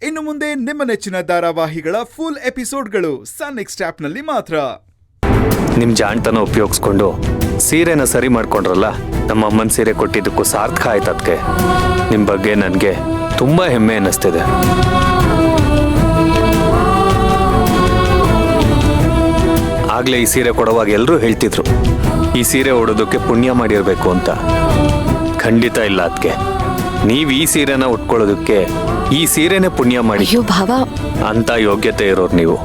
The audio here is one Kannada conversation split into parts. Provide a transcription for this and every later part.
ಇನ್ನು ಮುಂದೆ ನಿಮ್ಮ ನೆಚ್ಚಿನ ಧಾರಾವಾಹಿಗಳ ಫುಲ್ ಎಪಿಸೋಡ್ಗಳು ಸನ್ ನೆಕ್ಸ್ಟ್ ಆಪ್ನಲ್ಲಿ ಮಾತ್ರ. ನಿಮ್ ಜಾಣ್ತನ ಉಪಯೋಗಿಸ್ಕೊಂಡು ಸೀರೆನ ಸರಿ ಮಾಡ್ಕೊಂಡ್ರಲ್ಲ, ನಮ್ಮ ಅಮ್ಮನ ಸೀರೆ ಕೊಟ್ಟಿದ್ದಕ್ಕೂ ಸಾರ್ಥಕ ಆಯ್ತು. ಅದಕ್ಕೆ ನಿಮ್ ಬಗ್ಗೆ ನನಗೆ ತುಂಬಾ ಹೆಮ್ಮೆ ಅನ್ನಿಸ್ತಿದೆ. ಆಗ್ಲೇ ಈ ಸೀರೆ ಕೊಡುವಾಗ ಎಲ್ಲರೂ ಹೇಳ್ತಿದ್ರು, ಈ ಸೀರೆ ಉಡೋದಕ್ಕೆ ಪುಣ್ಯ ಮಾಡಿರ್ಬೇಕು ಅಂತ. ಖಂಡಿತ ಇಲ್ಲ. ಅದಕ್ಕೆ ನೀವ್ ಈ ಸೀರೆನ ಉಟ್ಕೊಳ್ಳೋದಕ್ಕೆ ಈ ಸೀರೆನೆ ಪುಣ್ಯ ಮಾಡಿ ಭಾವ ಅಂತ ಯೋಗ್ಯತೆ ಇರೋರು ನೀವು.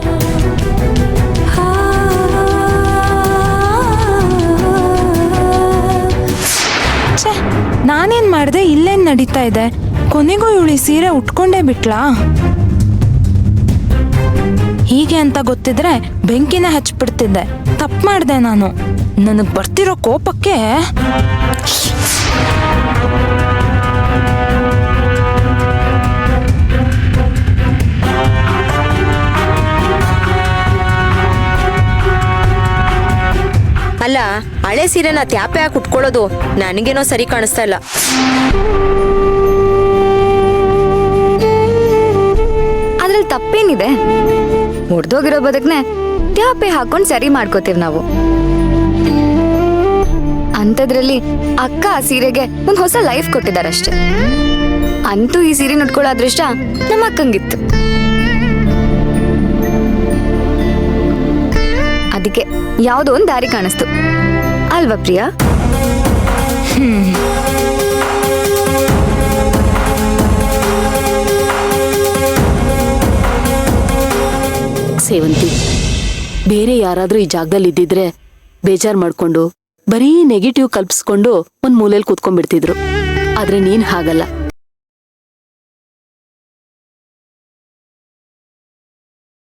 ನಾನೇನ್ ಮಾಡ್ದೆ? ಇಲ್ಲೇನ್ ನಡೀತಾ ಇದೆ? ಕೊನೆಗೂ ಇವಳಿ ಸೀರೆ ಉಟ್ಕೊಂಡೇ ಬಿಟ್ಲಾ? ಹೀಗೆ ಅಂತ ಗೊತ್ತಿದ್ರೆ ಬೆಂಕಿನ ಹಚ್ಬಿಡ್ತಿದ್ದೆ. ತಪ್ಪು ಮಾಡ್ದೆ ನಾನು. ನನಗ್ ಬರ್ತಿರೋ ಕೋಪಕ್ಕೆ ಅಲ್ಲ, ಹಳೆ ಸೀರೆನ ತ್ಯಾಪೆ ಹಾಕಿ ಉಟ್ಕೊಳ್ಳೋದು ನನಗೇನೋ ಸರಿ ಕಾಣಿಸ್ತಾ ಇಲ್ಲ. ಅದ್ರಲ್ಲಿ ತಪ್ಪೇನಿದೆ? ಮುಡ್ದೋಗಿರೋ ಬದಕ್ನೆ ತ್ಯಾಪೆ ಹಾಕೊಂಡು ಸರಿ ಮಾಡ್ಕೋತೀವಿ ನಾವು. ಅಂಥದ್ರಲ್ಲಿ ಅಕ್ಕ ಆ ಸೀರೆಗೆ ಒಂದು ಹೊಸ ಲೈಫ್ ಕೊಟ್ಟಿದಾರಷ್ಟೆ. ಅಂತೂ ಈ ಸೀರೆ ಉಟ್ಕೊಳ್ಳೋ ಅದೃಷ್ಟ ನಮ್ಮ ಅಕ್ಕಂಗಿತ್ತು. ಅದಕ್ಕೆ ಯಾವುದೋ ಒಂದು ದಾರಿ ಕಾಣಿಸ್ತು ಅಲ್ವಾ ಪ್ರಿಯಾ? ಸೇವಂತಿ, ಬೇರೆ ಯಾರಾದ್ರೂ ಈ ಜಾಗದಲ್ಲಿ ಇದ್ದಿದ್ರೆ ಬೇಜಾರ್ ಮಾಡ್ಕೊಂಡು ಬರೀ ನೆಗೆಟಿವ್ ಕಲ್ಪಿಸ್ಕೊಂಡು ಒಂದ್ ಮೂಲೆಯಲ್ಲಿ ಕೂತ್ಕೊಂಡ್ಬಿಡ್ತಿದ್ರು. ಆದ್ರೆ ನೀನ್ ಹಾಗಲ್ಲ.